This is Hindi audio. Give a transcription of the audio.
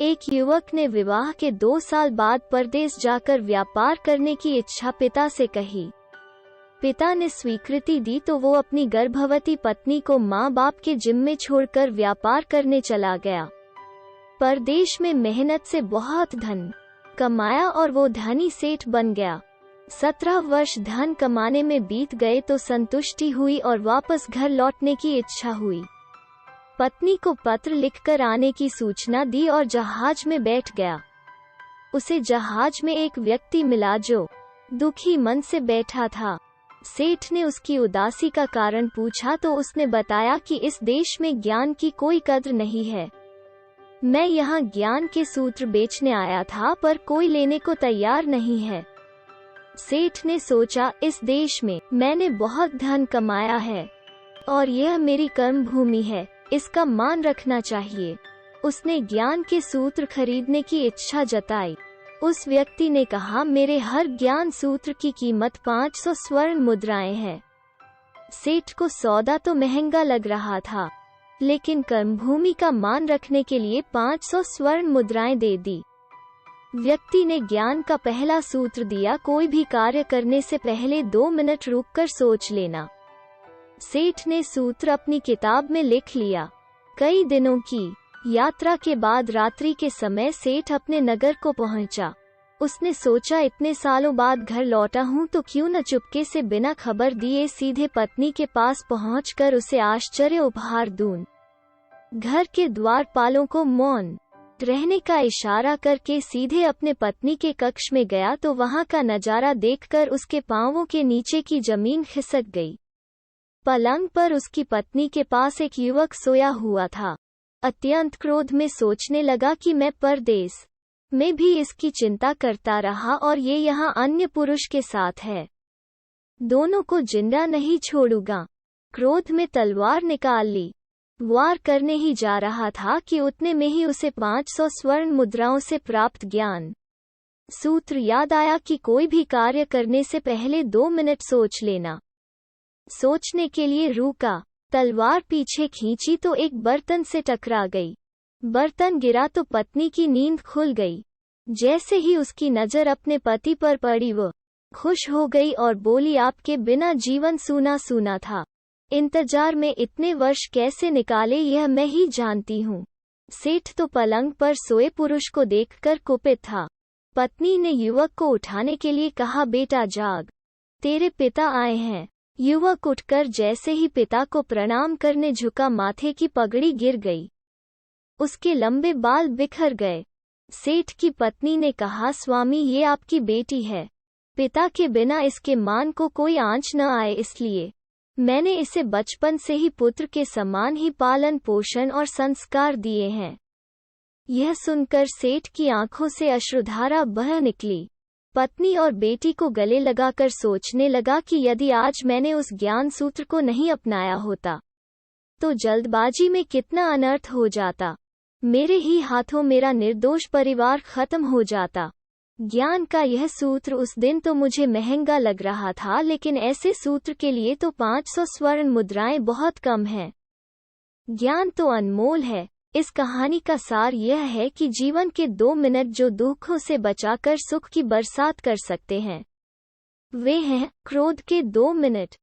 एक युवक ने विवाह के 2 साल बाद परदेश जाकर व्यापार करने की इच्छा पिता से कही। पिता ने स्वीकृति दी तो वो अपनी गर्भवती पत्नी को माँ बाप के जिम्मे छोड़कर व्यापार करने चला गया। परदेश में मेहनत से बहुत धन कमाया और वो धनी सेठ बन गया। 17 वर्ष धन कमाने में बीत गए तो संतुष्टि हुई और वापस घर लौटने की इच्छा हुई। पत्नी को पत्र लिखकर आने की सूचना दी और जहाज में बैठ गया। उसे जहाज में एक व्यक्ति मिला जो दुखी मन से बैठा था। सेठ ने उसकी उदासी का कारण पूछा तो उसने बताया कि इस देश में ज्ञान की कोई कद्र नहीं है। मैं यहाँ ज्ञान के सूत्र बेचने आया था पर कोई लेने को तैयार नहीं है। सेठ ने सोचा, इस देश में मैंने बहुत धन कमाया है और यह मेरी कर्म भूमि है, इसका मान रखना चाहिए। उसने ज्ञान के सूत्र खरीदने की इच्छा जताई। उस व्यक्ति ने कहा, मेरे हर ज्ञान सूत्र की कीमत 500 स्वर्ण मुद्राएं हैं। सेठ को सौदा तो महंगा लग रहा था, लेकिन कर्मभूमि का मान रखने के लिए 500 स्वर्ण मुद्राएं दे दी। व्यक्ति ने ज्ञान का पहला सूत्र दिया, कोई भी कार्य करने से पहले 2 मिनट रुककर सोच लेना। सेठ ने सूत्र अपनी किताब में लिख लिया। कई दिनों की यात्रा के बाद रात्रि के समय सेठ अपने नगर को पहुंचा। उसने सोचा, इतने सालों बाद घर लौटा हूं तो क्यों न चुपके से बिना खबर दिए सीधे पत्नी के पास पहुंचकर उसे आश्चर्य उपहार दूं। घर के द्वारपालों को मौन रहने का इशारा करके सीधे अपने पत्नी के कक्ष में गया तो वहां का नजारा देखकर उसके पांवों के नीचे की जमीन खिसक गई। पलंग पर उसकी पत्नी के पास एक युवक सोया हुआ था। अत्यंत क्रोध में सोचने लगा कि मैं परदेश में भी इसकी चिंता करता रहा और ये यहाँ अन्य पुरुष के साथ है। दोनों को जिंदा नहीं छोड़ूंगा। क्रोध में तलवार निकाल ली। वार करने ही जा रहा था कि उतने में ही उसे 500 स्वर्ण मुद्राओं से प्राप्त ज्ञान सूत्र याद आया कि कोई भी कार्य करने से पहले 2 मिनट सोच लेना। सोचने के लिए रुका। तलवार पीछे खींची तो एक बर्तन से टकरा गई। बर्तन गिरा तो पत्नी की नींद खुल गई। जैसे ही उसकी नजर अपने पति पर पड़ी वो खुश हो गई और बोली, आपके बिना जीवन सूना सूना था। इंतजार में इतने वर्ष कैसे निकाले यह मैं ही जानती हूँ। सेठ तो पलंग पर सोए पुरुष को देखकर कुपित था। पत्नी ने युवक को उठाने के लिए कहा, बेटा जाग, तेरे पिता आए हैं। युवक उठकर जैसे ही पिता को प्रणाम करने झुका, माथे की पगड़ी गिर गई। उसके लंबे बाल बिखर गए। सेठ की पत्नी ने कहा, स्वामी ये आपकी बेटी है। पिता के बिना इसके मान को कोई आंच न आए, इसलिए मैंने इसे बचपन से ही पुत्र के समान ही पालन पोषण और संस्कार दिए हैं। यह सुनकर सेठ की आंखों से अश्रुधारा बह निकली। पत्नी और बेटी को गले लगाकर सोचने लगा कि यदि आज मैंने उस ज्ञान सूत्र को नहीं अपनाया होता तो जल्दबाजी में कितना अनर्थ हो जाता। मेरे ही हाथों मेरा निर्दोष परिवार खत्म हो जाता। ज्ञान का यह सूत्र उस दिन तो मुझे महंगा लग रहा था, लेकिन ऐसे सूत्र के लिए तो 500 स्वर्ण मुद्राएं बहुत कम हैं। ज्ञान तो अनमोल है। इस कहानी का सार यह है कि जीवन के 2 मिनट जो दुखों से बचाकर सुख की बरसात कर सकते हैं वे हैं क्रोध के 2 मिनट।